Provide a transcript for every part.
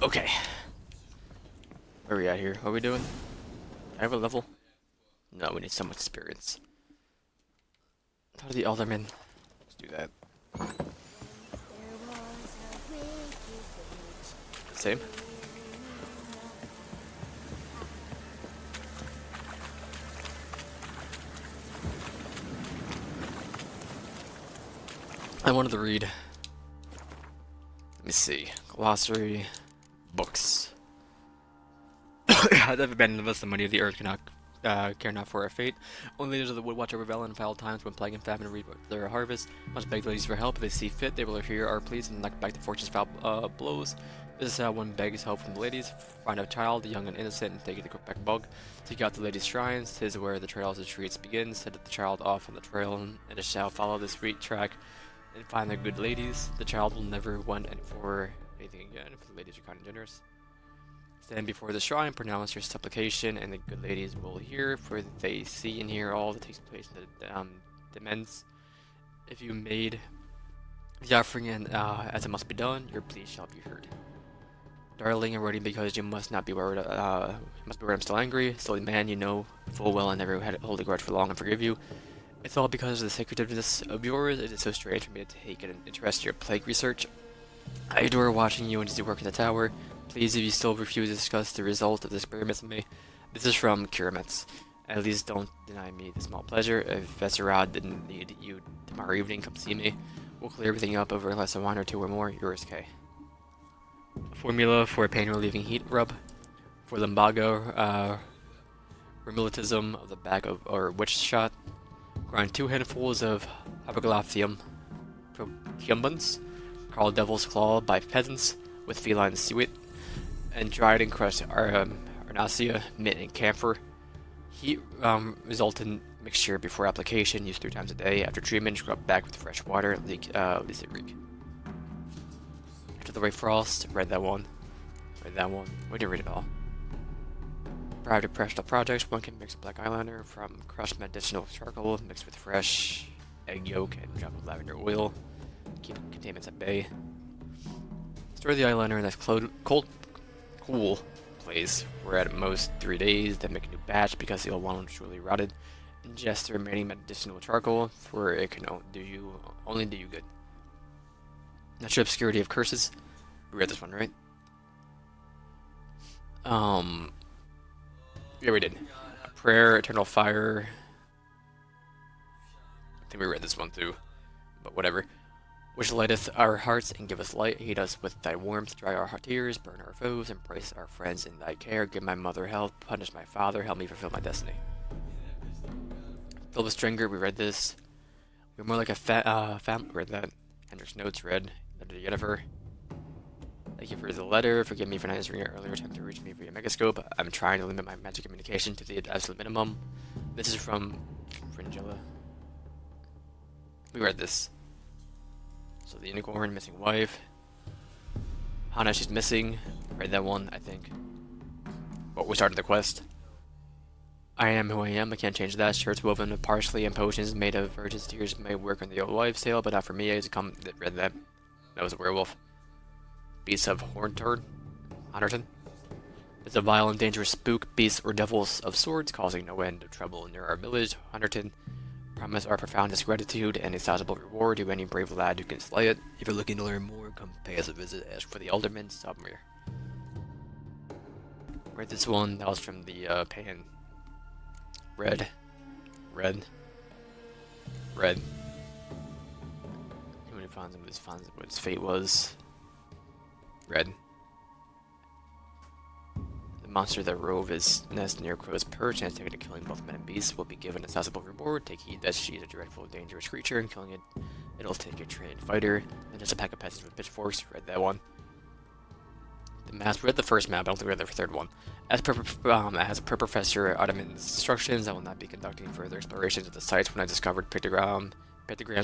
Okay. Where are we at here? What are we doing? I have a level? No, we need so much experience. How do the aldermen? Let's do that. Same. I wanted to read. Let me see. Glossary. Books. I've abandoned us the money of the earth cannot care not for our fate. Only leaders of the wood watch over vale in foul times when plague and famine reap their harvest. Must beg the ladies for help if they see fit. They will hear our pleas and knock back the fortune's foul blows. This is how one begs help from the ladies. Find a child, young and innocent, and take it to back bug. Seek out the ladies' shrines. 'Tis where the trails of streets begin. Set the child off on the trail, and it shall follow the street track and find the good ladies. The child will never want any for anything again if the ladies are kind and generous. Stand before the shrine, pronounce your supplication, and the good ladies will hear, for they see and hear all that takes place in the demesnes. If you made the offering and as it must be done, your plea shall be heard. Darling, I'm writing because you must not be worried. I'm still angry. Silly man, you know full well I never had hold a grudge for long and forgive you. It's all because of the secretiveness of yours. It is so strange for me to take an interest in your plague research. I adore watching you and you work in the tower. Please, if you still refuse to discuss the result of the experiments with me, this is from Kiramets. At least don't deny me the small pleasure. If Vesserad didn't need you tomorrow evening, come see me. We'll clear everything up over less than 1 or 2 or more. Yours, K. Formula for pain relieving heat rub. For lumbago, rheumatism of the back of or witch shot. Grind 2 handfuls of Hypoglothium procumbens, called Devil's Claw by peasants with feline suet, and dried and crushed Arnacea, mint, and camphor. Heat resultant mixture before application, used 3 times a day. After treatment, scrub back with fresh water, least it reek. After the White Frost, read that one. We didn't read it all. Prior to professional projects, one can mix black eyeliner from crushed medicinal charcoal mixed with fresh egg yolk and drop of lavender oil. Keep contaminants at bay. Store the eyeliner in a cool place for at most 3 days, then make a new batch because the old one was truly rotted. Ingest the remaining medicinal charcoal, for it can only do you good. Natural obscurity of curses. We read this one, right? Yeah, we did. A prayer, eternal fire. I think we read this one too, but whatever. Which lighteth our hearts and give us light. Heat us with thy warmth, dry our tears, burn our foes, embrace our friends in thy care. Give my mother health, punish my father, help me fulfill my destiny. Philip Stringer, we read this. We're more like a family. Read that. Hendrix Notes, read. Letter to Yennefer. Thank you for the letter. Forgive me for not answering your earlier attempt to reach me via Megascope. I'm trying to limit my magic communication to the absolute minimum. This is from Fringilla. We read this. So the unicorn, missing wife. Hana, she's missing. Read that one, I think. But we started the quest. I am who I am. I can't change that. Shirts woven of parsley and potions made of virgin's tears may work on the old wives' tale, but not for me. I read that. That was a werewolf. Beasts of Hornturn. Honorton. It's a vile and dangerous spook, beasts or devils of swords, causing no end of trouble near our village. Honorton. Promise our profoundest gratitude and a sizable reward to any brave lad who can slay it. If you're looking to learn more, come pay us a visit. Ask for the Alderman Submere. Read this one. That was from the Pan. Red. When he finds what his fate was. Red. The monster that rove his nest near Crow's perch and has taken to killing both men and beasts will be given a sizable reward. Take heed that she is a dreadful, dangerous creature, and killing it, it'll take a trained fighter. Then just a pack of peasants with pitchforks. Read that one. The maps. We read the first map. I don't think we read the third one. As per Professor Ottoman's instructions, I will not be conducting further explorations of the sites when I discovered pictograms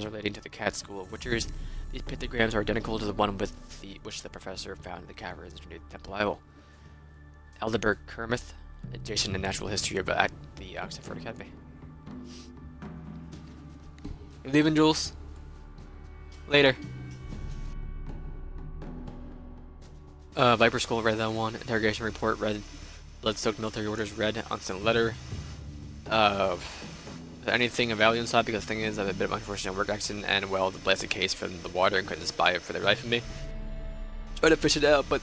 relating to the Cat School of Witchers. These pictograms are identical to the one which the professor found in the caverns underneath Temple Isle. Elderberg Kermith, adjacent to natural history of the Oxford Academy. You leaving, Jules? Later. Viper Skull, read that one. Interrogation report, read. Bloodsoaked military orders, read. Unsent letter. Uh, anything of value inside, because the thing is, I have a bit of unfortunate work accident, and well, the blasted case from the water and couldn't just buy it for the life of me. Tried to fish it out, but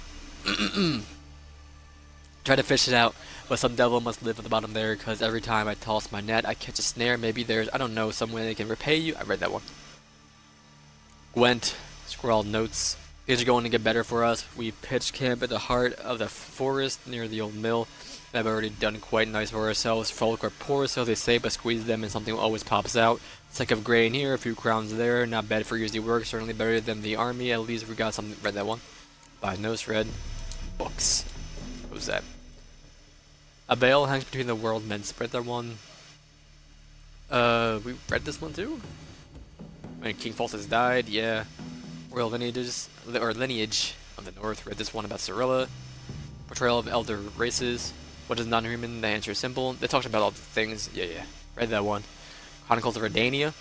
some devil must live at the bottom there, because every time I toss my net, I catch a snare. Maybe there's, I don't know, some way they can repay you. I read that one. Gwent, scrawled notes. Things are going to get better for us. We pitched camp at the heart of the forest near the old mill. We've already done quite nice for ourselves. Folk are poor, so they say, but squeeze them and something always pops out. Sack of grain here, a few crowns there. Not bad for easy work, certainly better than the army. At least we got something. Read that one. By nose read. Books. What was that? A veil hangs between the world men. Spread that one. We read this one too? When King Falsus died, yeah. Royal lineages, or lineage of the North. Read this one about Cirilla. Portrayal of elder races. What is non-human? The answer is simple. They talked about all the things. Yeah. Read that one. Chronicles of Redania.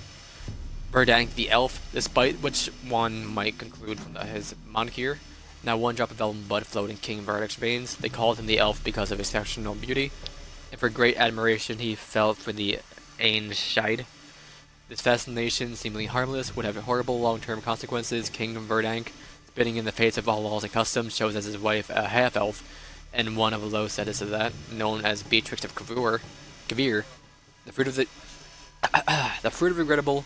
Verdansk the Elf, despite which one might conclude from his moniker. Now one drop of elven blood flowed in King Verdank's veins. They called him the Elf because of his exceptional beauty, and for great admiration he felt for the Ain Shide. This fascination, seemingly harmless, would have horrible long-term consequences. King Verdank, spitting in the face of all laws and customs, chose as his wife a half-elf, and one of a low status of that, known as Beatrix of Kavir. The fruit of the the fruit of regrettable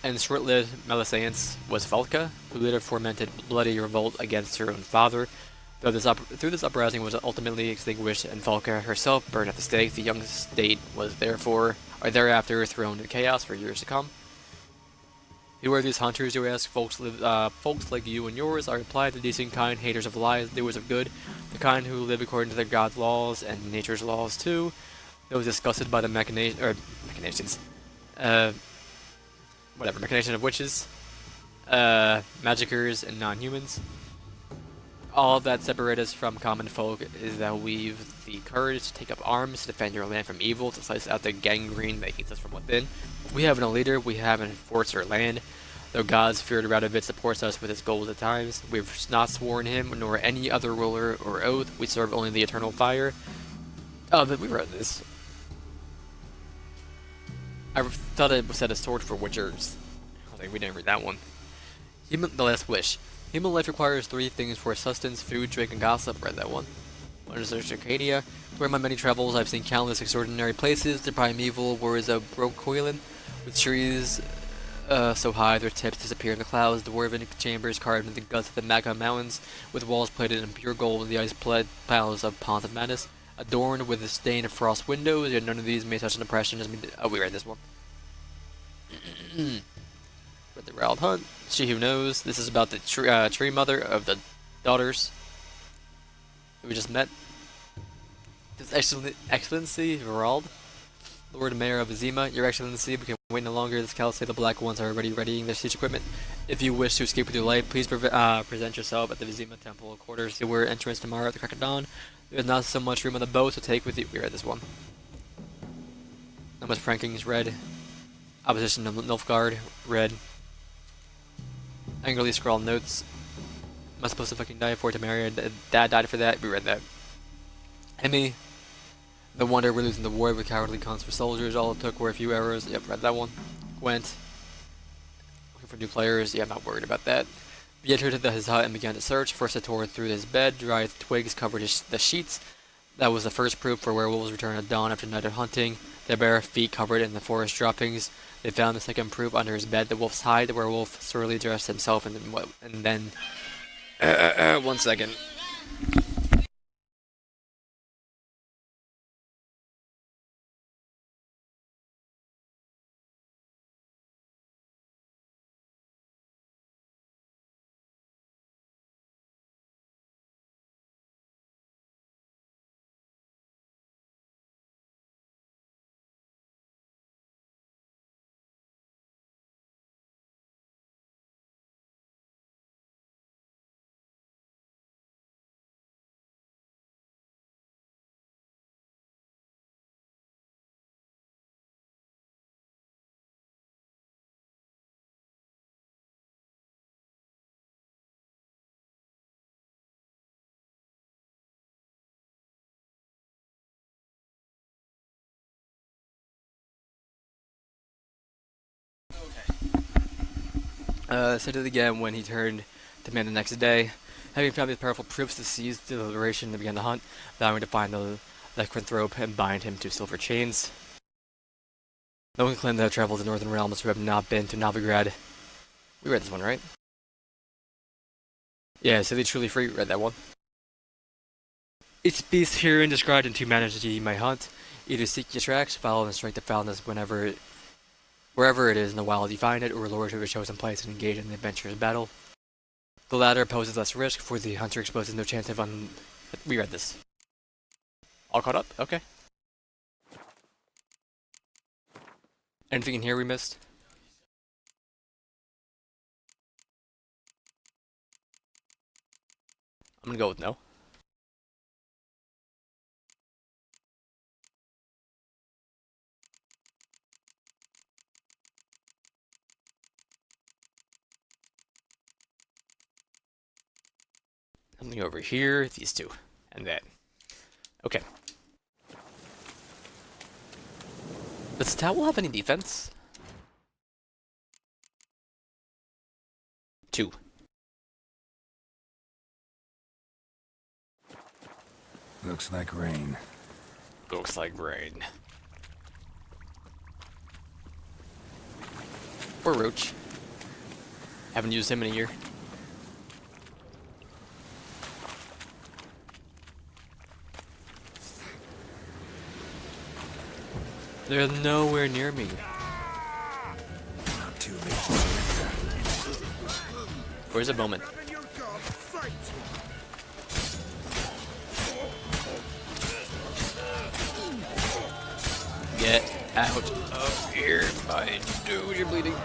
and short-lived malfeasance was Falka, who later fomented bloody revolt against her own father. Though this uprising was ultimately extinguished and Falka herself burned at the stake, the young state was thereafter thrown into chaos for years to come. Who are these hunters, you ask? Folks like you and yours. I reply, the decent kind, haters of lies, doers of good, the kind who live according to their God's laws and nature's laws too. Those disgusted by the machinations of witches, magicers, and non-humans. All that separate us from common folk is that we've the courage to take up arms to defend your land from evil, to slice out the gangrene that eats us from within. We have no leader, we haven't enforced our land. Though God's feared Radovid supports us with his goals at times, we've not sworn him, nor any other ruler or oath. We serve only the eternal fire. Oh, but we read this. I thought it said a sword for witchers. I was like, we didn't read that one. The Last Wish. Human life requires three things for sustenance: food, drink, and gossip. Read that one. What is there, Arcadia? During my many travels, I've seen countless extraordinary places. The primeval wars of Broquilin, with trees so high their tips disappear in the clouds. Dwarven chambers carved in the guts of the Magma Mountains, with walls plated in pure gold, the ice-clad piles of Ponds of Madness, adorned with the stain of frost windows. Yet none of these made such an impression as me. Oh, we read this one. Read the Wild Hunt. She Who Knows. This is about the tree mother of the daughters we just met. His Excellency Verald, Lord Mayor of Azima. Your Excellency, we can wait no longer. This Cal say the Black Ones are already readying their siege equipment. If you wish to escape with your life, please present yourself at the Vizima Temple quarters. There were entrance tomorrow at the crack of dawn. There's not so much room on the boat, so take with you. We read this one. Not much prankings. Read. Opposition to Nilfgaard. Read. Angrily scrawled notes. Am I supposed to fucking die for it to marry? Dad died for that. We read that. Emmy. No wonder we're losing the war with cowardly cons for soldiers. All it took were a few arrows. Yep, read that one. Gwent. Looking for new players. Yeah, I'm not worried about that. We entered his hut and began to search. First I tore through his bed. Dry twigs covered the sheets. That was the first proof for werewolves return at dawn after a night of hunting. Their bare feet covered in the forest droppings. They found the second proof under his bed, the wolf's hide. The werewolf surely dressed himself and then 1 second. Said it again when he turned to man the next day. Having found these powerful proofs to seize the liberation, they began the hunt, vowing to find the lycanthrope and bind him to silver chains. No one claimed to have traveled the northern realms who have not been to Novigrad. We read this one, right? Yeah, City Truly Free, read that one. Each beast herein described in two manners that ye may hunt. Either seek your tracks, follow the strength of foundness wherever it is in the wild you find it, or lure to a chosen place and engage in the adventurous battle. The latter poses less risk, for the hunter exposes no chance of We read this. All caught up? Okay. Anything in here we missed? I'm gonna go with no. Something over here, these two, and that. Okay. Does the towel have any defense? 2. Looks like rain. Looks like rain. Or Roach. Haven't used him in a year. They're nowhere near me. Not too late. Where's the moment? Get out of here, my dude, you're bleeding.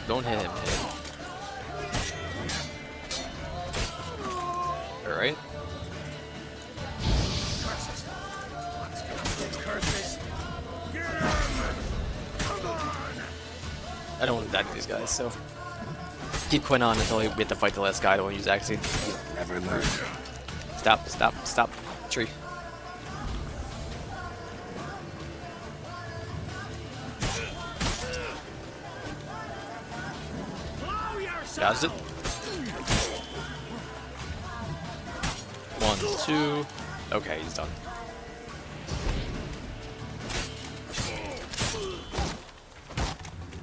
Don't hit him, Alright. I don't want to die to these guys, so keep Quinn on until we get to fight the last guy. I don't want to use Axie. Never learn. Stop, stop, stop. Tree. Got it. 1, 2. Okay, he's done.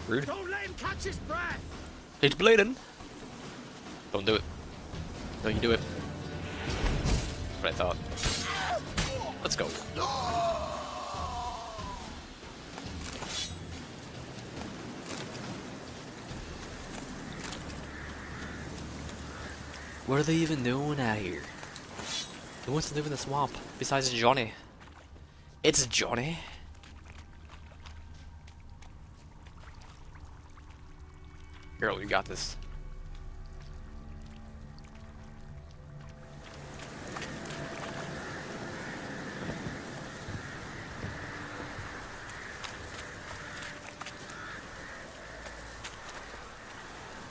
Rude. Don't let him catch his breath. He's bleeding. Don't do it. No, you do it. That's what I thought. Let's go. What are they even doing out here? Who wants to live in the swamp besides Johnny? It's Johnny. Girl, you got this.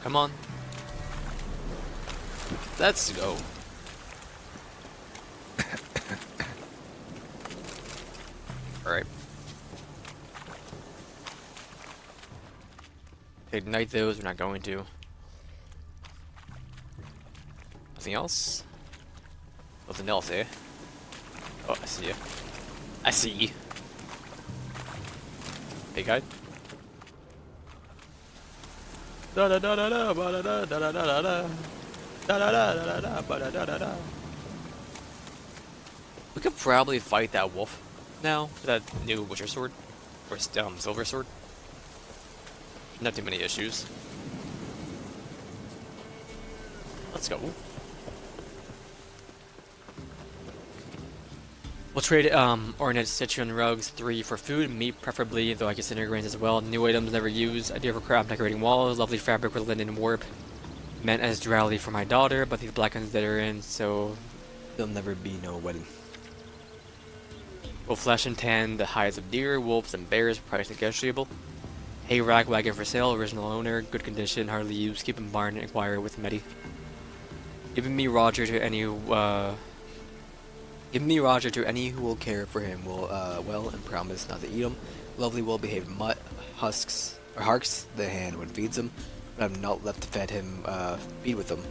Come on. Let's go. Alright. Ignite those, we're not going to. Nothing else? Nothing else, eh? Oh, I see you. I see you. Hey, guy. Da da da da da ba da da da da da da da da da da da ba da da da da. We could probably fight that wolf now, that new Witcher sword, or silver sword. Not too many issues. Let's go. We'll trade ornate citron rugs 3 for food, meat preferably, though I consider grains as well. New items never used. Idea for craft decorating walls. Lovely fabric with linen warp. Meant as drowley for my daughter, but these black ones that are in, so there'll never be no wedding. We'll flesh and tan the hides of deer, wolves, and bears. Price negotiable. Hay rack wagon for sale. Original owner. Good condition. Hardly used. Keep in barn and inquire with Medi. Giving me Roger to any Give me Roger to any who will care for him well and promise not to eat him. Lovely, well-behaved mutt harks the hand when feeds him, but I'm not left to feed with him.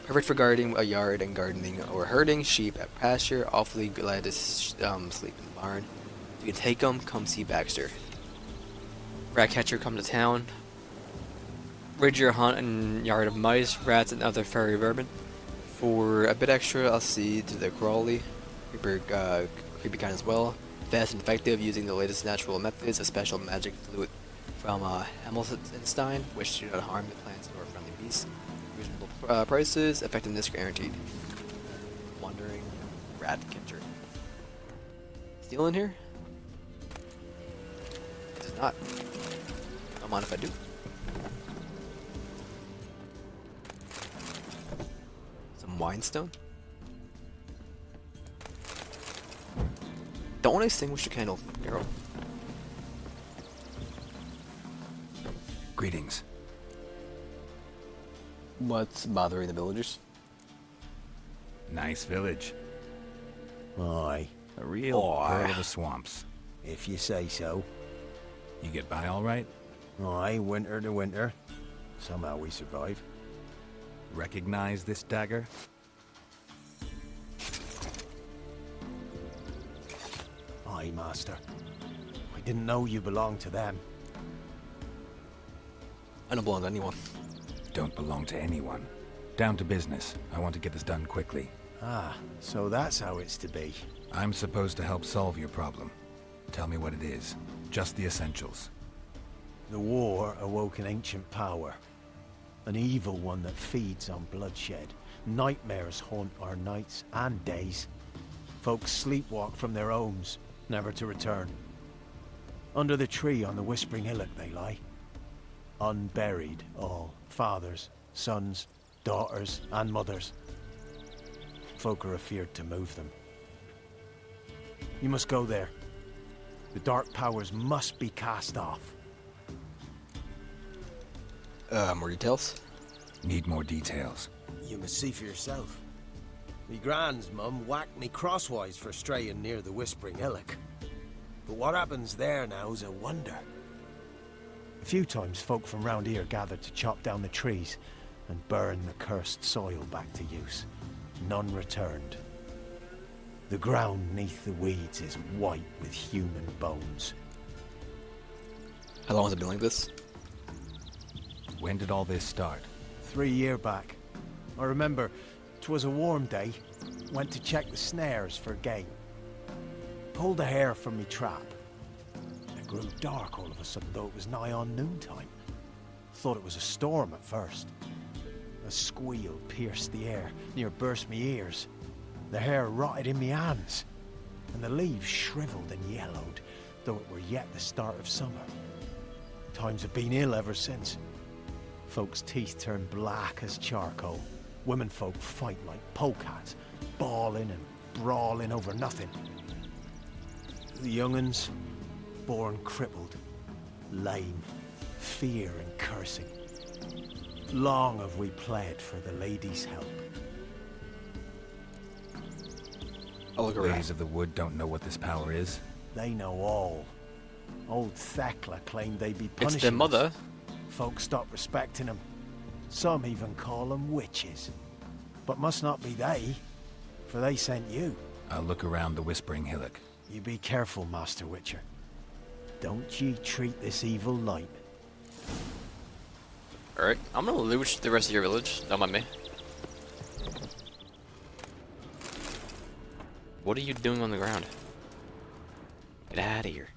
Perfect for guarding a yard and gardening or herding sheep at pasture. Awfully glad to sleep in the barn. If you can take him, come see Baxter. Rat catcher, come to town. Rid your hunt and yard of mice, rats, and other furry vermin. For a bit extra, I'll see to the crawly, creepy kind as well. Fast and effective, using the latest natural methods, a special magic fluid from Hammelstein, which do not harm the plants nor friendly beasts. Reasonable prices, effectiveness guaranteed. Wandering rat catcher. Steal in here? It does not. Don't mind if I do. Some whinstone. Don't want to extinguish the candle, Arrow. Greetings. What's bothering the villagers? Nice village. Aye, A real Aye. pearl of the swamps. if you say so. You get by all right? Aye, winter to winter. Somehow we survive. Recognize this dagger? Aye, master. I didn't know you belonged to them. I don't belong to anyone. Don't belong to anyone. Down to business. I want to get this done quickly. Ah, so that's how it's to be. I'm supposed to help solve your problem. Tell me what it is. Just the essentials. The war awoke an ancient power. An evil one that feeds on bloodshed. Nightmares haunt our nights and days. Folks sleepwalk from their homes, never to return. Under the tree on the Whispering Hillock they lie. Unburied all. Fathers, sons, daughters, and mothers. Folk are afeard to move them. You must go there. The dark powers must be cast off. More details? Need more details. You must see for yourself. Me grand's mum whacked me crosswise for straying near the Whispering Hillock. But what happens there now's a wonder. A few times folk from round here gathered to chop down the trees and burn the cursed soil back to use. None returned. The ground neath the weeds is white with human bones. How long has it been like this? When did all this start? 3 year back. I remember 'twas a warm day. Went to check the snares for game. Pulled a hare from me trap. It grew dark all of a sudden, though it was nigh on noontime. Thought it was a storm at first. A squeal pierced the air, near burst me ears. The hair rotted in me hands, and the leaves shriveled and yellowed, though it were yet the start of summer. Times have been ill ever since. Folks' teeth turn black as charcoal. Women folk fight like polecats, bawling and brawling over nothing. The young'uns, born crippled, lame, fear and cursing. Long have we pled for the lady's help. I'll look around. Ladies of the Wood don't know what this power is. They know all. Old Thekla claimed they'd be It's punishing their us. mother. Folk stop respecting them. Some even call them witches. But must not be they, for they sent you. I'll look around the Whispering Hillock. You be careful, Master Witcher. Don't ye treat this evil light. Alright, I'm gonna loot the rest of your village. Don't mind me. What are you doing on the ground? Get out of here.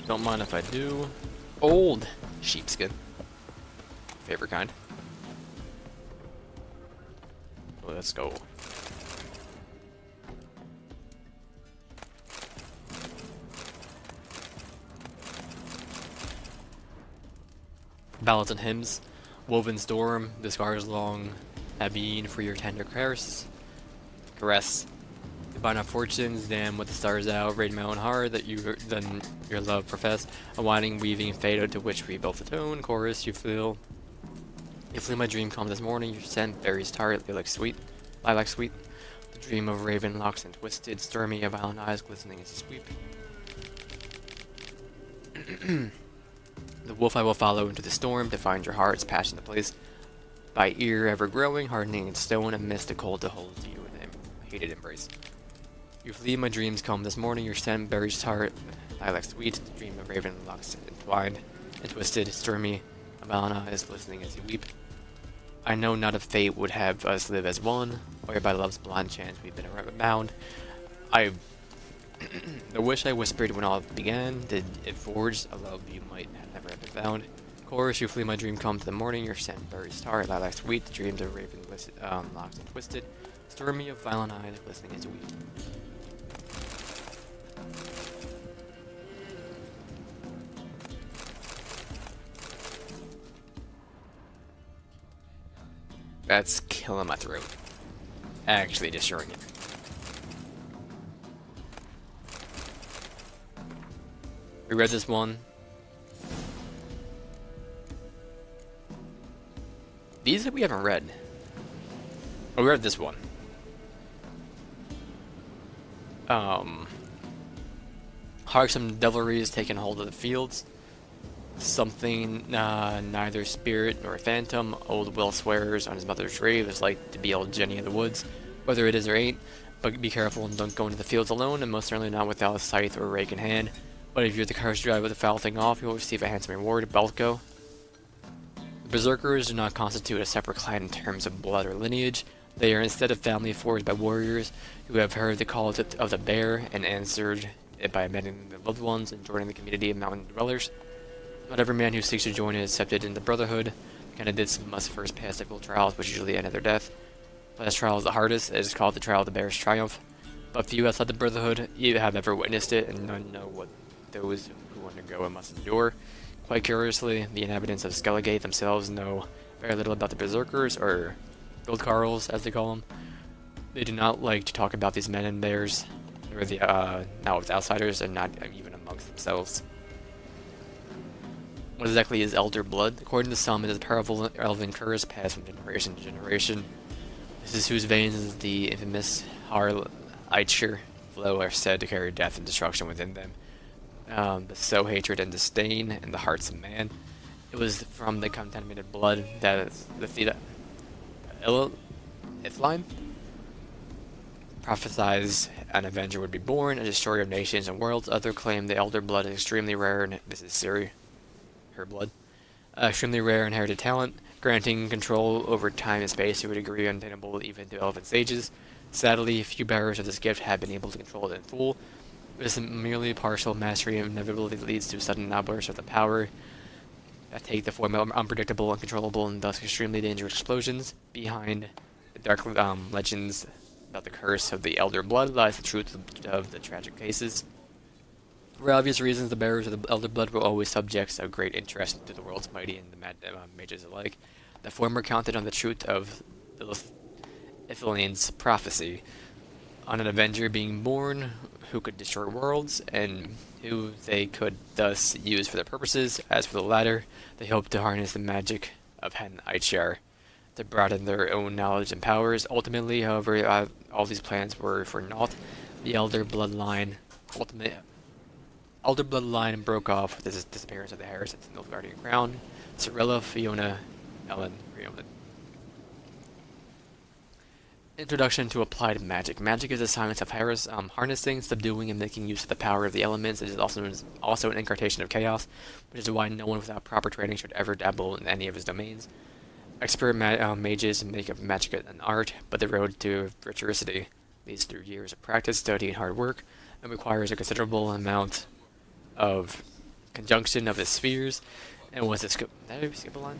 Don't mind if I do. Old sheepskin. Favorite kind. Let's go. Ballads and hymns. Woven storm, the scars long have been for your tender caress. Combine our fortunes, damn with the stars out, raid my own heart that you then your love profess. A winding, weaving fate to which we both atone. Chorus, you feel. You flee my dream come this morning, your scent berries tart, lilac sweet. The dream of raven locks and twisted, stormy of violent eyes glistening as you sweep. The wolf I will follow into the storm to find your heart's passion to place. By ear ever growing, hardening in stone, and mist the cold to hold you in a hated embrace. You flee my dreams come this morning, your scent berries tart, lilac sweet, the dream of raven locks entwined and twisted, stormy of violent eyes glistening as you weep. I know not if fate would have us live as one, or by love's blind chance we've been bound. The wish I whispered when all began, did it forge a love you might have never have been found. Chorus, you flee my dream come to the morning, your scent berries tart, lilac sweet, the dreams of raven locks and twisted, stormy of violent eyes glistening as you weep. That's killing my throat. Actually destroying it. We read this one. These we haven't read. Oh, we read this one. Heartsome devilry is taking hold of the fields. Something neither spirit nor phantom. Old Will swears on his mother's grave is like to be old Jenny of the woods. Whether it is or ain't, but be careful and don't go into the fields alone, and most certainly not without a scythe or a rake in hand. But if you're the courage to drive with the foul thing off, you will receive a handsome reward. Belko. The Berserkers do not constitute a separate clan in terms of blood or lineage. They are instead a family forged by warriors who have heard the call of the bear and answered it by abandoning their loved ones and joining the community of mountain dwellers. Not every man who seeks to join is accepted in the Brotherhood. Candidates must first pass difficult trials, which usually end in their death. The last trial is the hardest. It is called the Trial of the Bear's Triumph. But few outside the Brotherhood you have ever witnessed it, and none know what those who undergo it must endure. Quite curiously, the inhabitants of Skellige themselves know very little about the Berserkers, or Guildcarls as they call them. They do not like to talk about these men and bears, or the not with outsiders, and not even amongst themselves. What exactly is Elder Blood? According to some, it is a powerful elven curse passed from generation to generation. This is whose veins the infamous Har Eicher flow are said to carry death and destruction within them. Bestow hatred and disdain in the hearts of man. It was from the contaminated blood that the Ithline prophesies an avenger would be born, a destroyer of nations and worlds. Others claim the Elder Blood is extremely rare, and this is Ciri. Her blood. Extremely rare inherited talent, granting control over time and space to a degree unattainable even to elven sages. Sadly, few bearers of this gift have been able to control it in full. This merely partial mastery inevitably leads to sudden outbursts of the power that take the form of unpredictable, uncontrollable, and thus extremely dangerous explosions. Behind the dark legends about the curse of the Elder Blood lies the truth of the tragic cases. For obvious reasons, the bearers of the Elder Blood were always subjects of great interest to the world's mighty and the mages alike. The former counted on the truth of Ithilne's prophecy, on an avenger being born who could destroy worlds, and who they could thus use for their purposes. As for the latter, they hoped to harness the magic of Hen Eichar to broaden their own knowledge and powers. Ultimately, however, all these plans were for naught. The Elder Bloodline broke off with the disappearance of the heirs at the Nilfgaardian crown. Cirilla, Fiona, Ellen, Riona. Introduction to Applied Magic. Magic is the science of harnessing, subduing, and making use of the power of the elements. It is also an incarnation of chaos, which is why no one without proper training should ever dabble in any of his domains. Expert mages make of magic an art, but the road to virtuosity leads through years of practice, study, and hard work, and requires a considerable amount of conjunction of the spheres. And was it skip a line?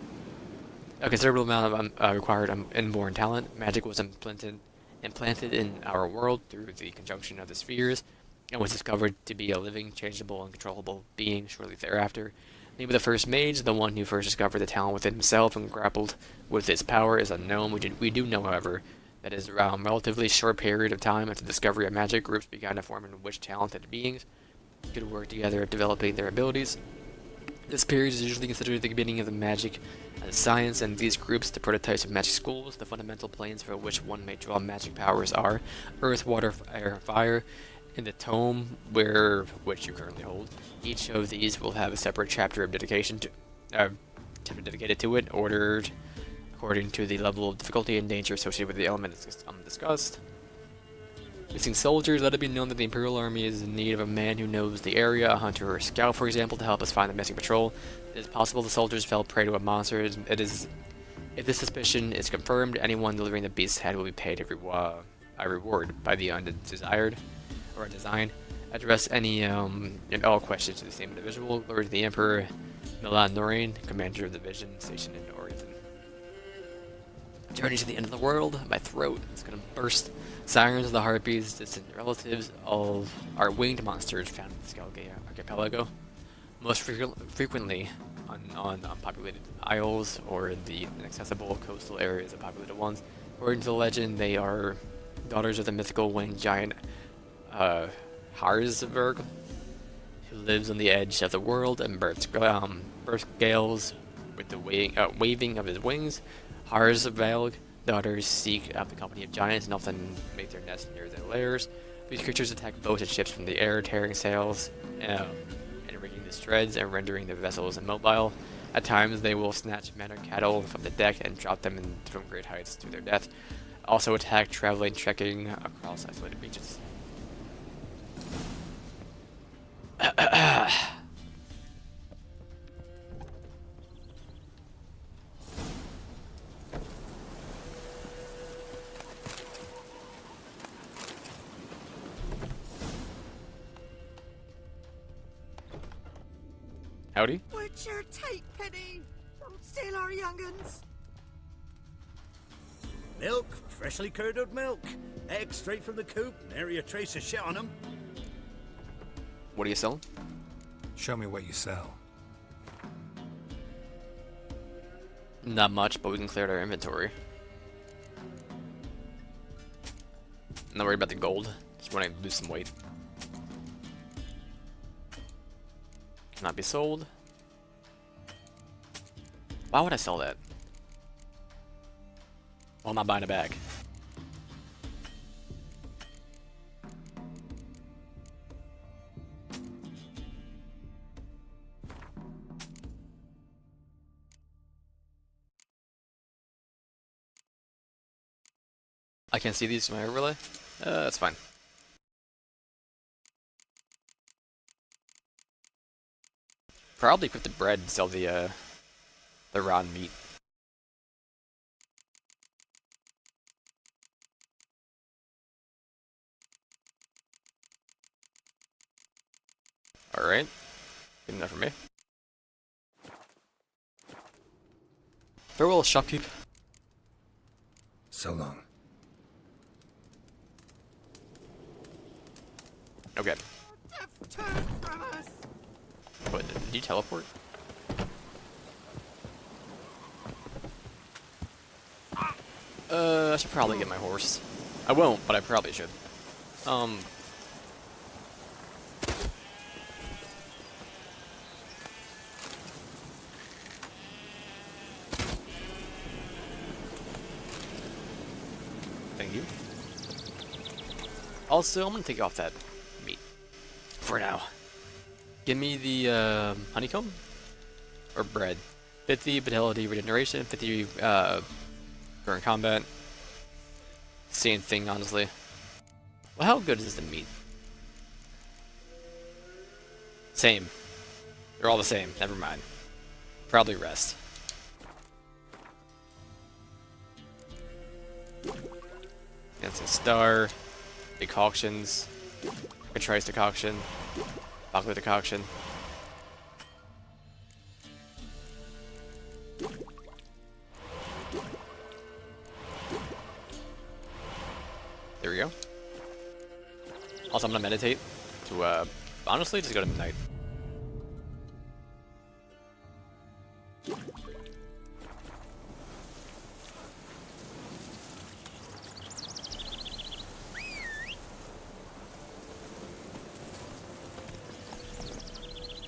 A considerable amount of required inborn talent. Magic was implanted in our world through the conjunction of the spheres, and was discovered to be a living, changeable, and controllable being shortly thereafter. Name of the first mage, the one who first discovered the talent within himself and grappled with its power, is unknown. We do know, however, that is around a relatively short period of time after the discovery of magic, groups began to form in which talented beings could work together at developing their abilities. This period is usually considered the beginning of the magic science, and these groups, the prototypes of magic schools, the fundamental planes for which one may draw magic powers are Earth, Water, Air, Fire. In the tome which you currently hold, each of these will have a separate chapter of chapter dedicated to it, ordered according to the level of difficulty and danger associated with the element discussed. Missing soldiers. Let it be known that the Imperial Army is in need of a man who knows the area, a hunter or a scout, for example, to help us find the missing patrol. It is possible the soldiers fell prey to a monster. If this suspicion is confirmed, anyone delivering the beast's head will be paid a reward by the undesired or design. Address any and all questions to the same individual, or to the Emperor Milan Norin, commander of the division stationed in Orionton. Journey to the end of the world. My throat is gonna burst. Sirens, the harpies, distant relatives of our winged monsters found in the Skellige archipelago, most frequently on unpopulated isles or in the inaccessible coastal areas of populated ones. According to the legend, they are daughters of the mythical winged giant Harzberg, who lives on the edge of the world and births gales with the waving of his wings. Harzberg daughters seek out the company of giants and often make their nests near their lairs. These creatures attack boats and ships from the air, tearing sails and rigging the shreds and rendering the vessels immobile. At times, they will snatch men or cattle from the deck and drop them from great heights to their death. Also attack traveling trekking across isolated beaches. Howdy. What's your take, Penny? Don't steal our young'uns. Milk, freshly curdled milk. Eggs straight from the coop, nary a trace of shit on them. What are you selling? Show me what you sell. Not much, but we can clear out our inventory. Not worried about the gold. Just want to lose some weight. Cannot be sold. Why would I sell that? Well, I'm not buying it back. I can't see these in my overlay. That's fine. Probably equip the bread and sell the raw meat. Alright. Good enough for me. Farewell, shopkeep. So long. Okay. Turn from us. What, did you teleport? I should probably get my horse. I won't, but I probably should. Thank you. Also, I'm gonna take off that meat for now. Give me the honeycomb or bread. 50 vitality regeneration, 50 current combat. Same thing, honestly. Well, how good is the meat? Same. They're all the same. Never mind. Probably rest. Dancing Star. Decoctions. Contrice decoction. Chocolate decoction. There we go. Also, I'm gonna meditate to, honestly, just go to midnight.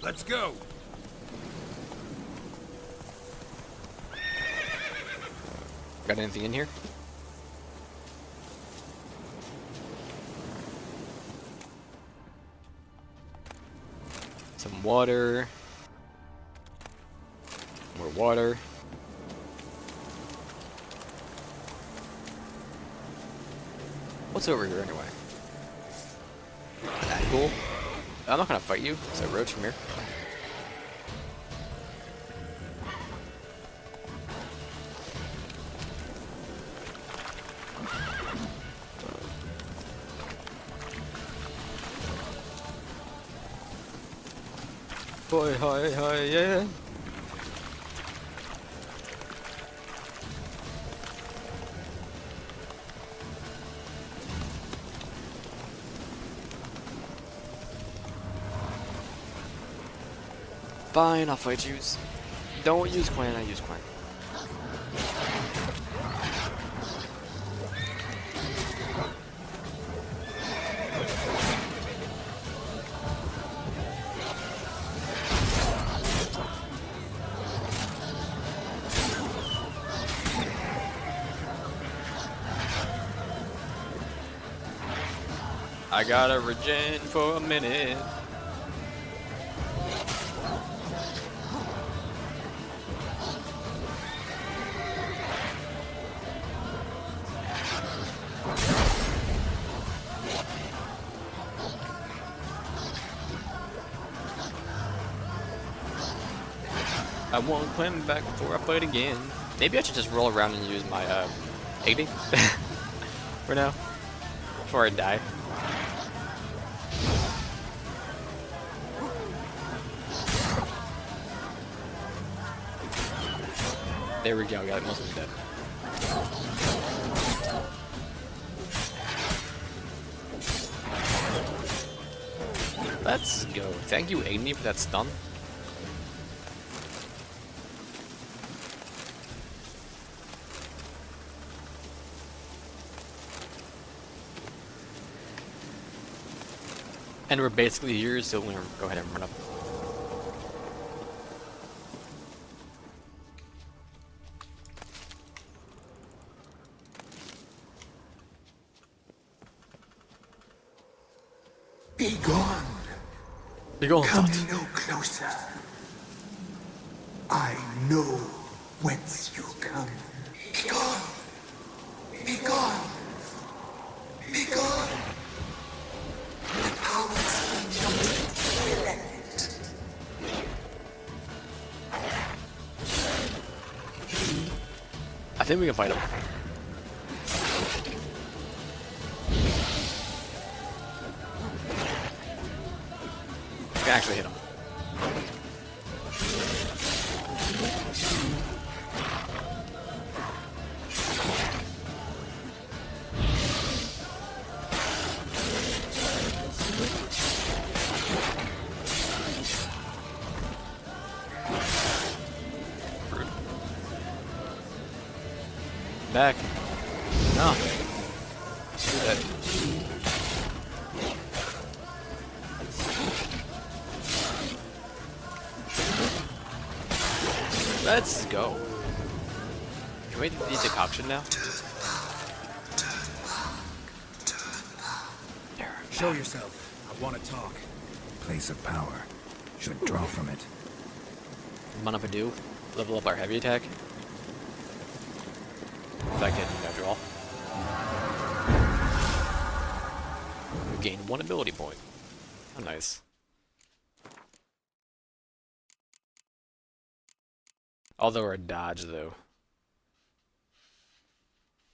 Let's go! Got anything in here? Some water. More water. What's over here anyway? That cool. I'm not gonna fight you. So roach from here. Boy, hi, hi, yeah. Fine, I'll fight you. Don't use Quinn, I use Quinn. I gotta regen for a minute. I want Quinn back before I fight again. Maybe I should just roll around and use my Igni for now, before I die. There we go, got it mostly dead. Let's go. Thank you, Igni, for that stun. And we're basically here, so we're gonna go ahead and run up. Be gone. Be gone. Come no closer. I know whence you come. Be gone. Be gone. Be gone. The powers unlimited will end. I think we can fight him. We can actually hit him. Back. No. Do that. Let's go. Can we do the decoction now? Show yourself. I want to talk. Place of power. Should draw from it. Mana Padu. Level up our heavy attack. If I can draw. We gain 1 ability point. Oh, nice. Although we're a dodge, though.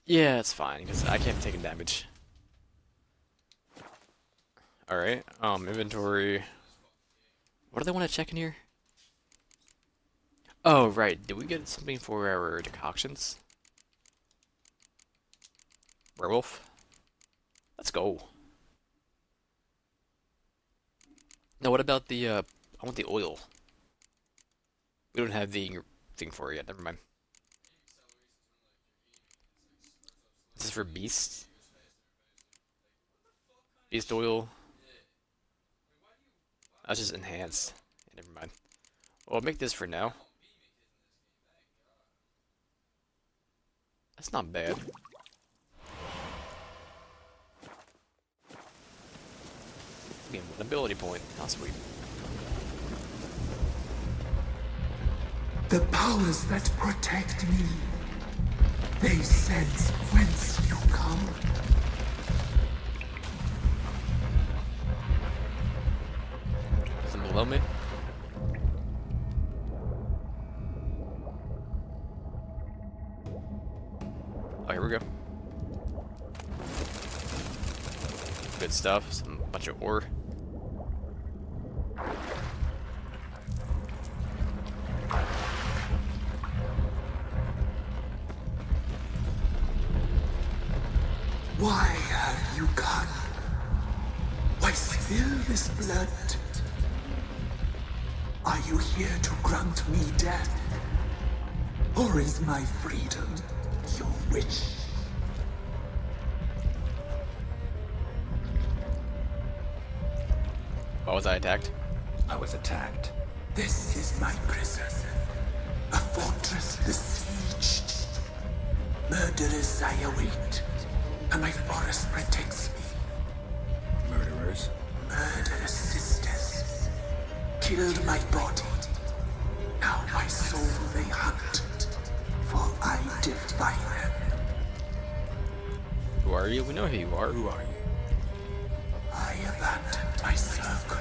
Yeah, it's fine, because I can't take damage. Alright, inventory. What do they want to check in here? Oh, right. Did we get something for our decoctions? Werewolf? Let's go. No, what about the, I want the oil. We don't have the thing for it yet, never mind. This is for beasts? Beast oil. That's just enhanced. Never mind. Well, I'll make this for now. That's not bad. Again, with an ability point. How sweet. The powers that protect me, they sense whence you come. Nothing below me. Oh, here we go. Good stuff. Some bunch of ore. Why have you come? Why spill this blood? Are you here to grant me death? Or is my freedom your wish? Why was I attacked? I was attacked. This is my prison. A fortress besieged. Murderers I await, and my forest protects me. Murderers? Murderous sisters killed my body. Now my soul they hunt, for I defy them. Who are you? We know who you are. Who are you? I abandoned my circle,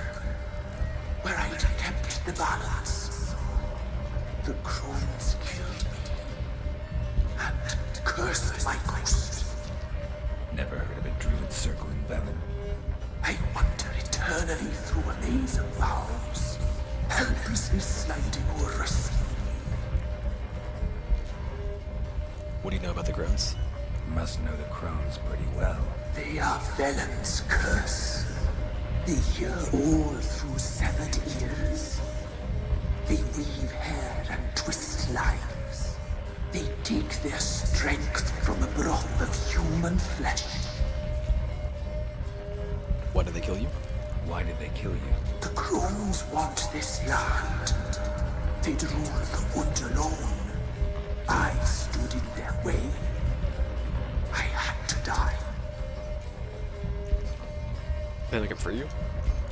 where I'd kept the balance. The crones killed me, and cursed my ghost. Never heard of a druid circle in Velen. I wander eternally through a maze of vows, helplessly sliding over a sea. What do you know about the Groans? Must know the crones pretty well. They are Velen's curse. They hear all through severed ears. They weave hair and twist lives. They take their strength from a broth of human flesh. Why did they kill you? Why did they kill you? The crones want this land. They'd rule the wood alone. I stood in their way. I had to die. They're looking for you?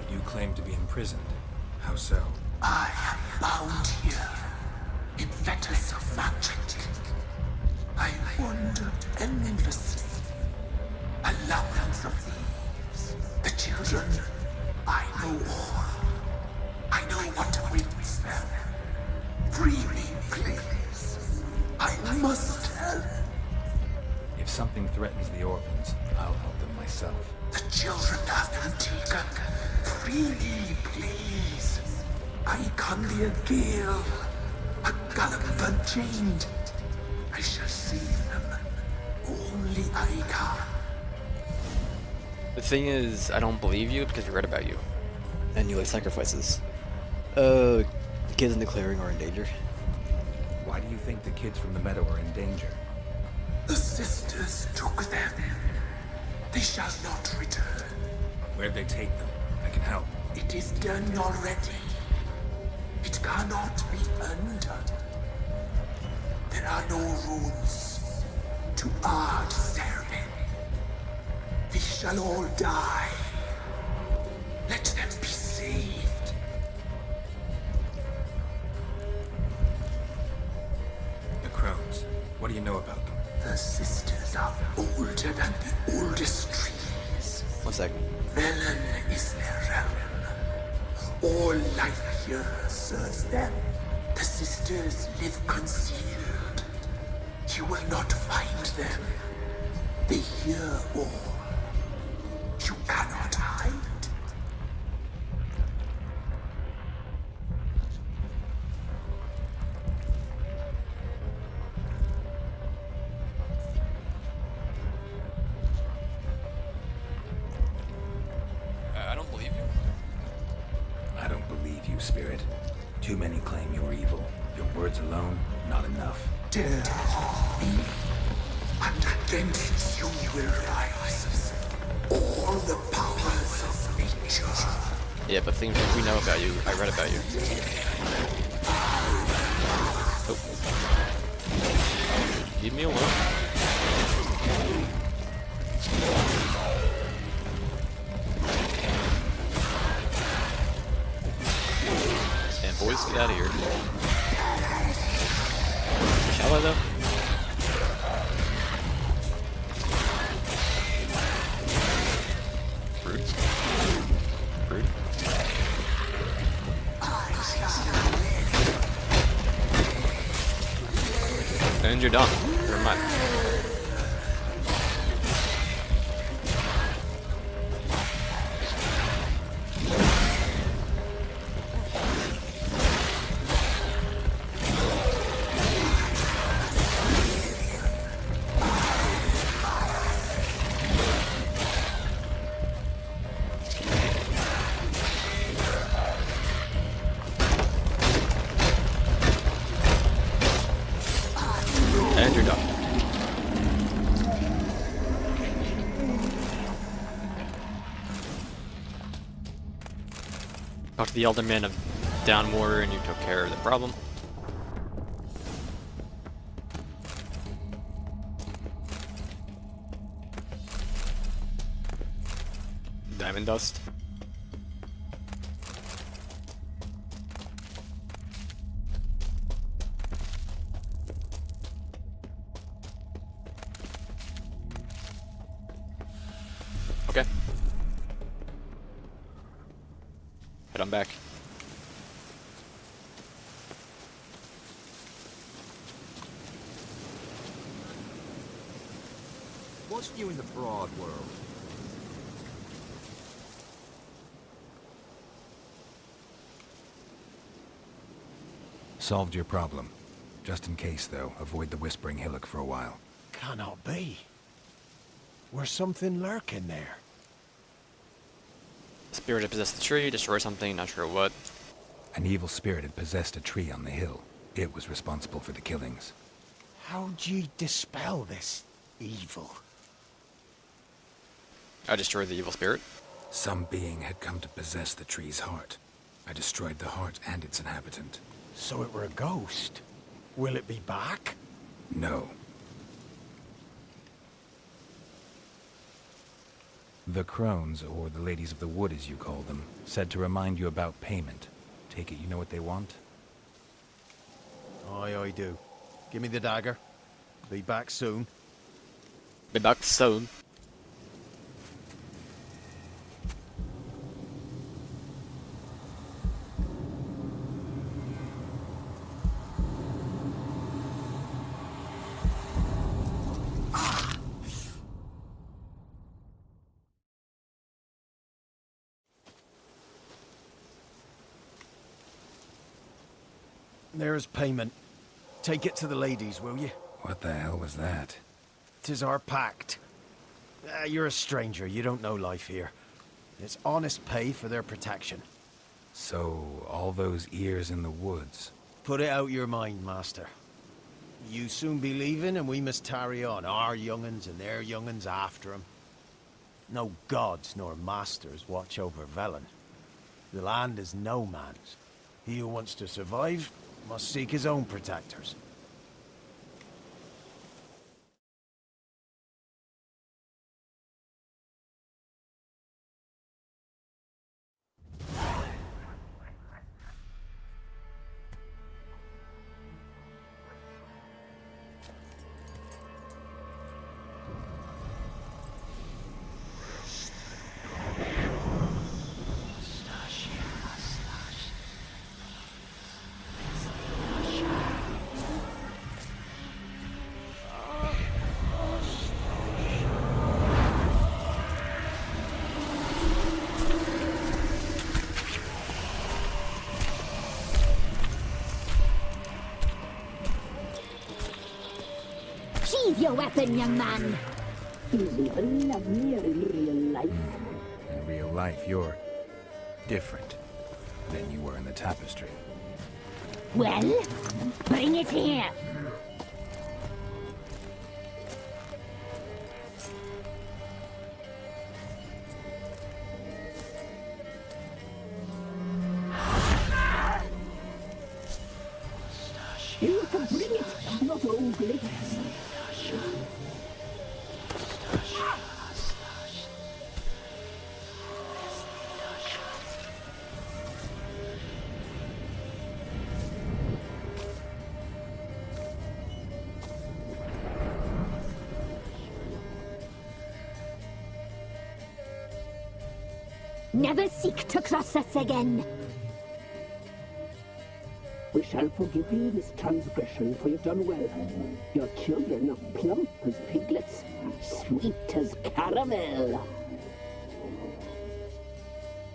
You claim to be imprisoned. How so? I am bound here in fetters of magic. I wandered endlessly, a labyrinth of thieves. The children, I know all. I know what awaits them. Free me, please. I must help. If something threatens the orphans, I'll help them myself. The children have been taken. Free me, please. I can be a gale, a gallop unchained. I shall save them. Only I can. The thing is, I don't believe you because we read about you. And you like sacrifices. The kids in the clearing are in danger. Why do you think the kids from the meadow are in danger? The sisters took them. They shall not return. Where'd they take them? I can help. It is done already. It cannot be undone. There are no rules to our discernment. They shall all die. Let them be saved. The crones. What do you know about them? The sisters are older than the oldest trees. 1 second. Velen is their realm. All life here serves them. The sisters live concealed. You will not find them. They hear all. You cannot hide. I don't believe you. I don't believe you, Spirit. Too many claim you're evil. Your words alone, not enough. Dare harm me, and against you will rise all the powers of nature. Yeah, but things we know about you, I read about you. Oh. Leave me alone. And boys, get out of here. Shall I though? Rude. Rude. And you're done. Never mind. And you're done. Talk to the Elder Man of Downwater and you took care of the problem. Diamond dust. Okay. Head on back. What's new in the broad world? Solved your problem. Just in case, though, avoid the Whispering Hillock for a while. Cannot be. Where's something lurking there? Spirit had possessed the tree, destroy something, not sure what. An evil spirit had possessed a tree on the hill. It was responsible for the killings. How'd ye dispel this evil? I destroyed the evil spirit. Some being had come to possess the tree's heart. I destroyed the heart and its inhabitant. So it were a ghost. Will it be back? No. The crones, or the ladies of the wood as you call them, said to remind you about payment. Take it you know what they want? Aye, I do. Give me the dagger. Be back soon. Be back soon. There's payment. Take it to the ladies, will you? What the hell was that? 'Tis our pact. You're a stranger, you don't know life here. It's honest pay for their protection. So, all those ears in the woods. Put it out your mind, master. You soon be leaving and we must tarry on, our young'uns and their young'uns after 'em. No gods nor masters watch over Velen. The land is no man's. He who wants to survive must seek his own protectors. Sheathe your weapon, young man. You'll even love me in real life. In real life, you're different than you were in the tapestry. Well, bring it here. You can bring it, not ugly. Never seek to cross us again. We shall forgive you this transgression, for you've done well. Your children are plump as piglets, sweet as caramel.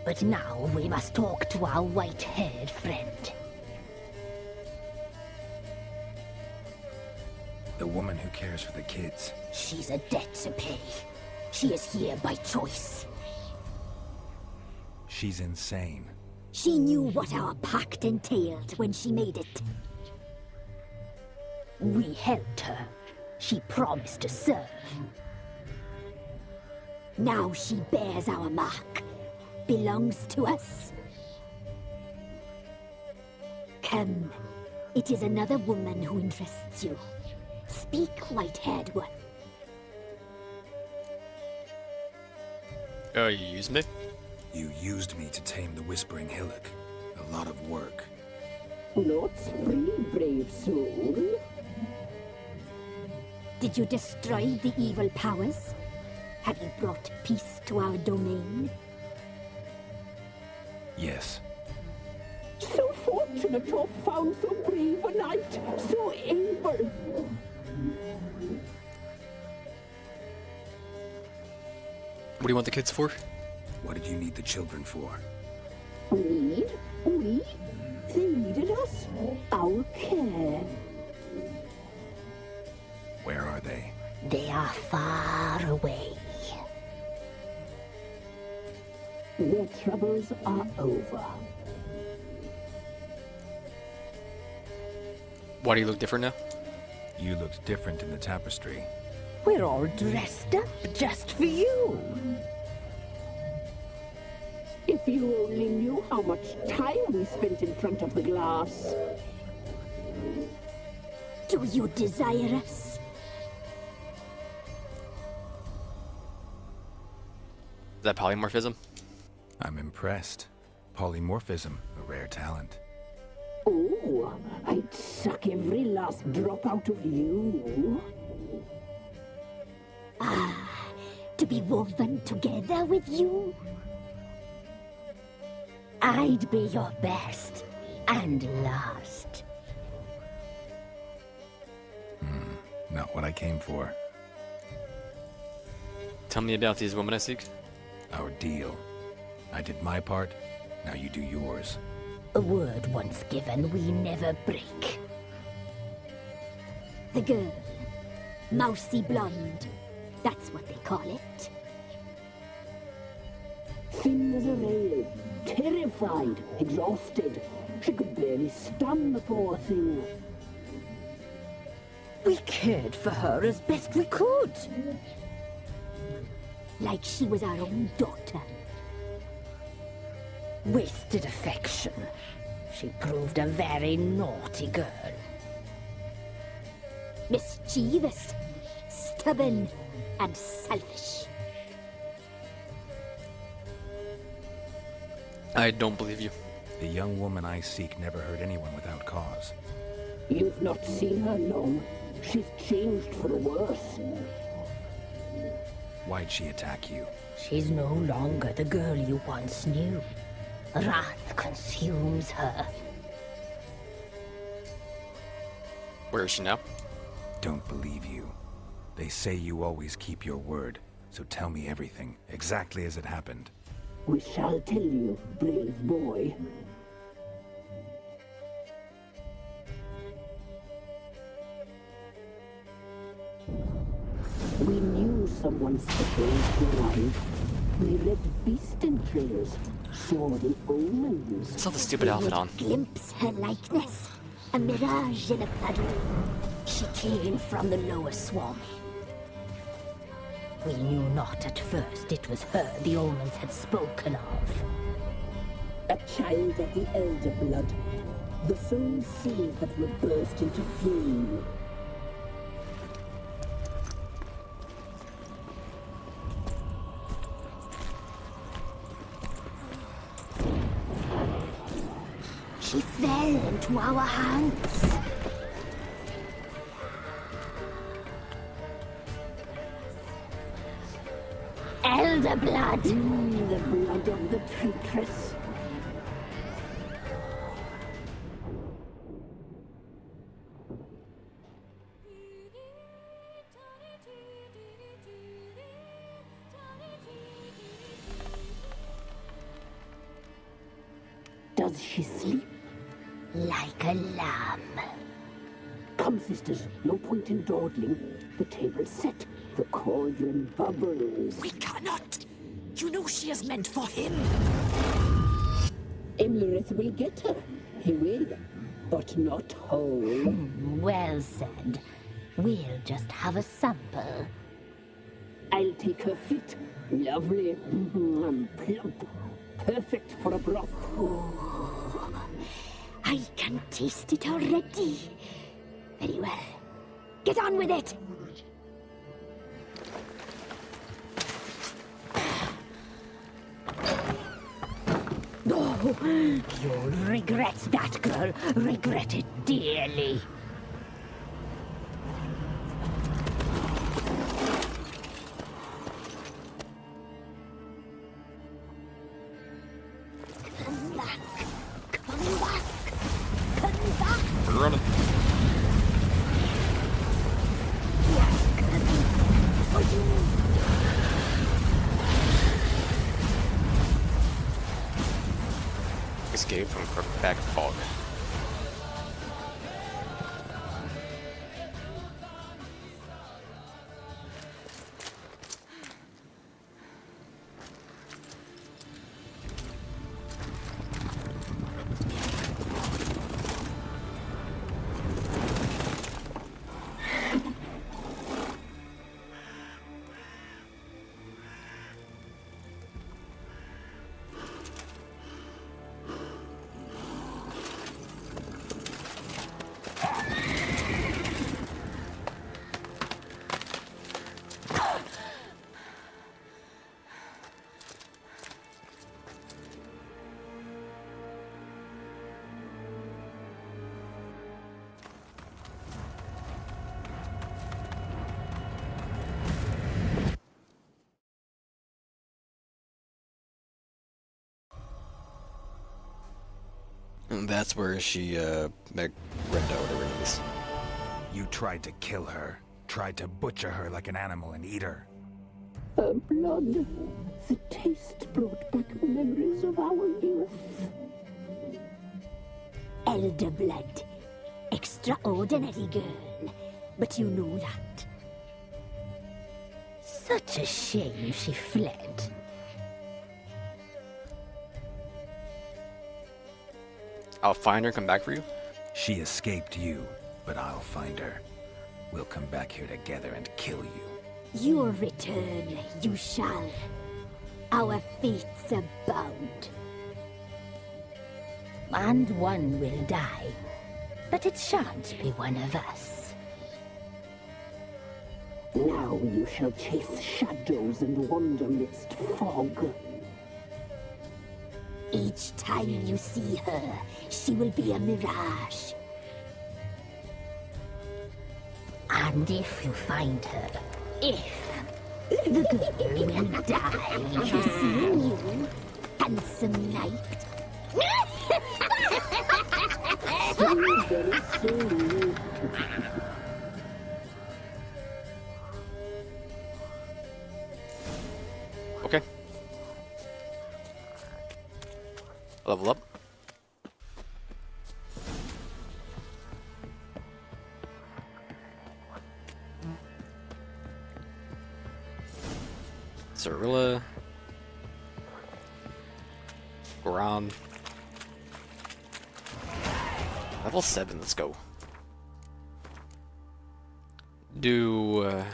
But now we must talk to our white-haired friend. The woman who cares for the kids. She's a debt to pay. She is here by choice. She's insane. She knew what our pact entailed when she made it. We helped her. She promised to serve. Now she bears our mark. Belongs to us. Come. It is another woman who interests you. Speak, white-haired one. You used me? You used me to tame the Whispering Hillock. A lot of work. Not free, brave soul. Did you destroy the evil powers? Have you brought peace to our domain? Yes. So fortunate to have found so brave a knight, so able. What do you want the kids for? What did you need the children for? Need? We? They needed us. Our care. Where are they? They are far away. Their troubles are over. Why do you look different now? You looked different in the tapestry. We're all dressed up just for you. If you only knew how much time we spent in front of the glass. Do you desire us? Is that polymorphism? I'm impressed. Polymorphism, a rare talent. Oh, I'd suck every last drop out of you. To be woven together with you? I'd be your best and last. Not what I came for. Tell me about these women I seek. Our deal. I did my part, now you do yours. A word once given, we never break. The girl. Mousy blonde. That's what they call it. Thin as a rail, terrified, exhausted. She could barely stand, the poor thing. We cared for her as best we could. Like she was our own daughter. Wasted affection. She proved a very naughty girl. Mischievous, stubborn, and selfish. I don't believe you. The young woman I seek never hurt anyone without cause. You've not seen her long. She's changed for the worse. Why'd she attack you? She's no longer the girl you once knew. Wrath consumes her. Where is she now? Don't believe you. They say you always keep your word, so tell me everything, exactly as it happened. We shall tell you, brave boy. We knew someone special would arrive. We read beast entrails, saw the omens. Saw the stupid outfit on. Glimpse her likeness. A mirage in a puddle. She came from the lower swamp. We knew not at first it was her the omens had spoken of. A child of the elder blood. The soul seed that would burst into flame. She fell into our hands. Elder blood. The blood rid of the traitress. Does she sleep? Like a lamb. Come, sisters, no point in dawdling. The table's set, the cauldron bubbles. We cannot. You know she is meant for him. Imlerith will get her. He will, but not whole. Well said. We'll just have a sample. I'll take her fit. Lovely. Plump. Perfect for a broth. I can taste it already. Very well. Get on with it! Oh, you'll regret that, girl. Regret it dearly. Come back. Come back. Come back. We're running. Escape from Crookback Fog. And that's where she, met Brenda, whatever it is. You tried to kill her. Tried to butcher her like an animal and eat her. Her blood. The taste brought back memories of our youth. Elder blood. Extraordinary girl. But you know that. Such a shame she fled. I'll find her, come back for you. She escaped you, but I'll find her. We'll come back here together and kill you. Your return, you shall. Our fates are bound. And one will die, but it shan't be one of us. Now you shall chase shadows and wander midst fog. Each time you see her, she will be a mirage. And if you find her, the girl will die. Seeing you, handsome knight. Very soon. Okay. Level up. Cirilla. Goran. Level 7, let's go. Do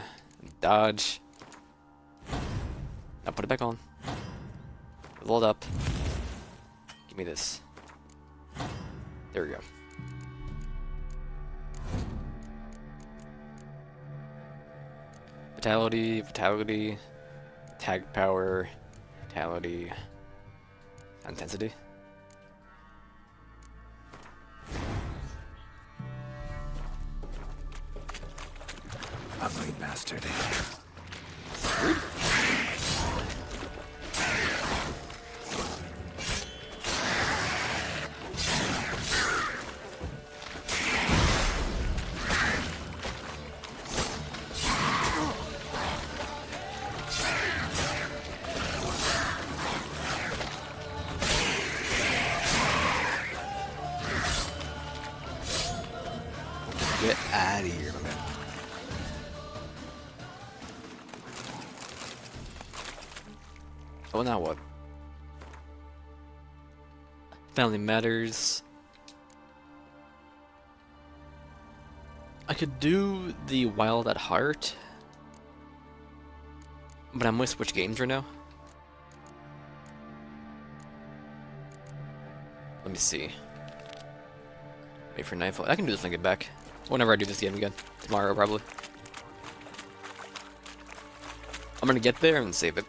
dodge. Now put it back on. Level it up. Give me this. There we go. Vitality, vitality, tag power, vitality, intensity. Ugly bastard. Get out of here, my man. Oh, now what? Family matters. I could do the Wild at Heart, but I'm gonna switch games right now. Let me see. Wait for nightfall. I can do this when I get back. Whenever I do this game again. Tomorrow, probably. I'm gonna get there and save it.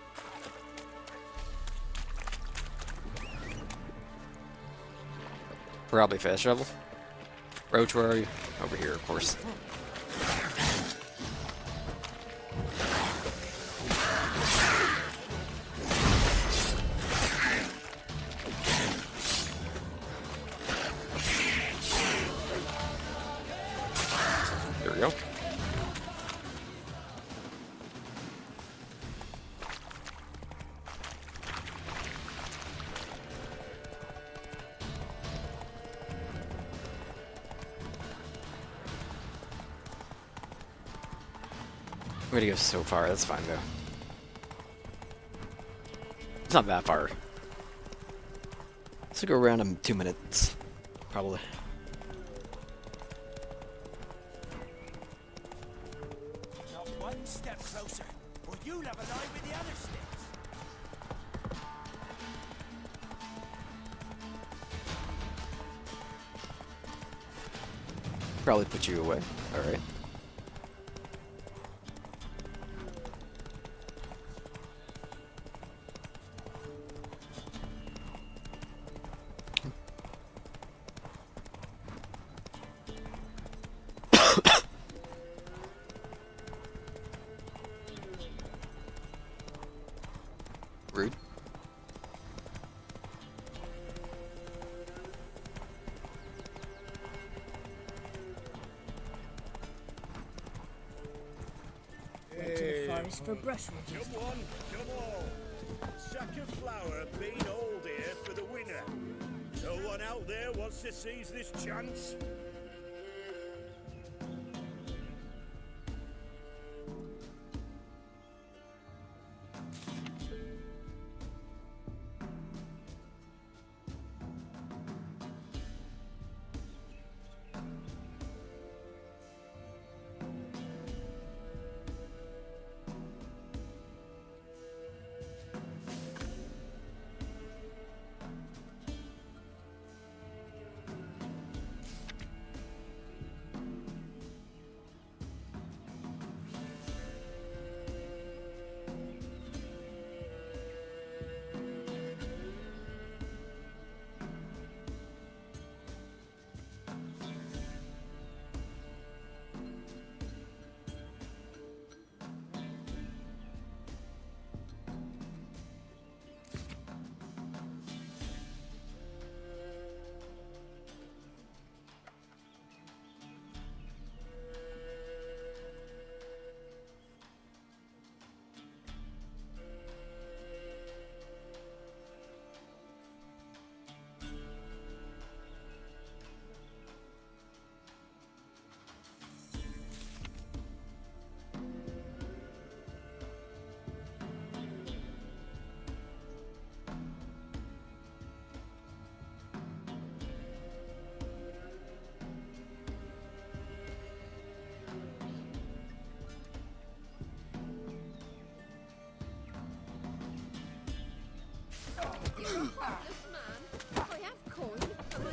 Probably fast travel. Roach, where are you? Over here, of course. There we go. I'm gonna go so far, that's fine though. It's not that far. Let's go around in 2 minutes, probably. Not one step closer, or you'll have a line with the other sticks. Probably put you away. Alright. Rude. To the forest for brushwood. Come on, come on. Sack of flour been old here for the winner. No one out there wants to seize this chance.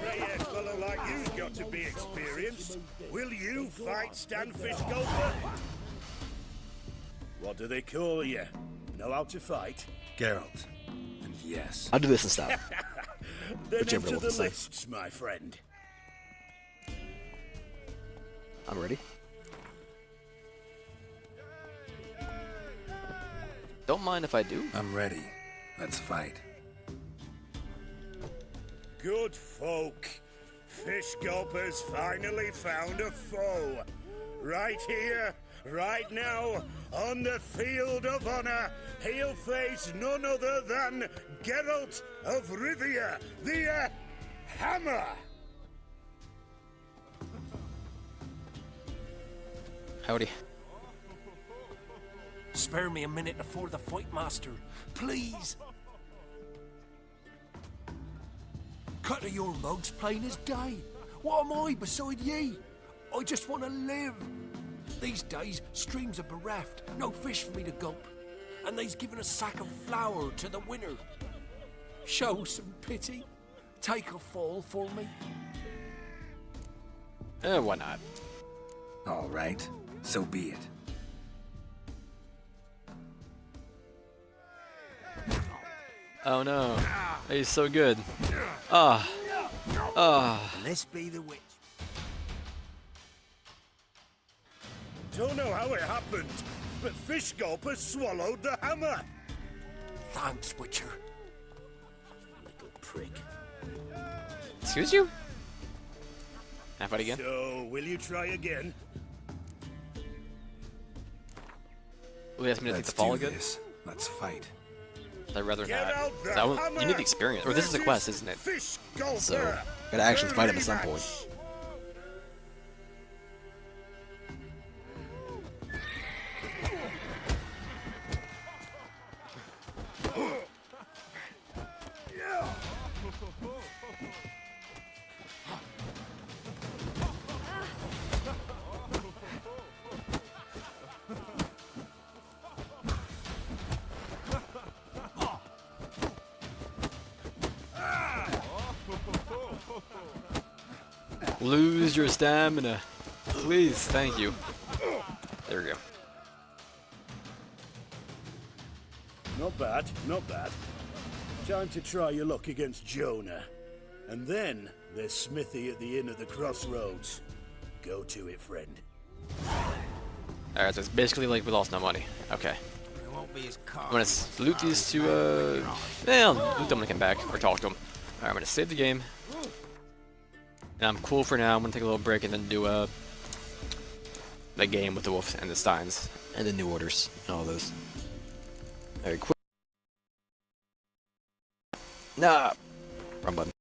Rare fellow like you's got to be experienced. Will you fight Stanfish Gulper? What do they call you? Know how to fight? Geralt. And yes. I'll do this and stop. Then Whichever enter one the to say. lists, my friend. I'm ready. Don't mind if I do. I'm ready. Let's fight. Good folk. Fish Gulper's finally found a foe. Right here, right now, on the field of honor, he'll face none other than Geralt of Rivia, the Hammer. Howdy. Spare me a minute before the fight, master. Please. Cut of your mug's plain as day. What am I beside ye? I just want to live. These days, streams are bereft. No fish for me to gulp. And they's given a sack of flour to the winner. Show some pity. Take a fall for me. Why not? All right, so be it. Oh no. He's so good. Ah. Ah. This be the witch. Don't know how it happened, but Fish Gulper swallowed the hammer. Thanks, Witcher. Little prick. Excuse you? Can I fight again? So, will you try again? Will you ask me to take Let's the fall do again? this. Let's fight. I'd rather Get not. out the That one, hammer! you need the experience. Or this is a quest, isn't it? Fish Gulper. So, gotta actually fight him at some point. Lose your stamina. Please, thank you. There we go. Not bad, not bad. Time to try your luck against Jonah. And then there's Smithy at the Inn of the Crossroads. Go to it, friend. Alright, so it's basically like we lost no money. Okay. It won't be as calm. I'm gonna loot these two, well, loot them when I come back, or talk to them. Alright, I'm gonna save the game. And I'm cool for now. I'm gonna take a little break and then do, the game with the wolves and the Steins. And the new orders, and all those. Alright, cool. Nah! Wrong button.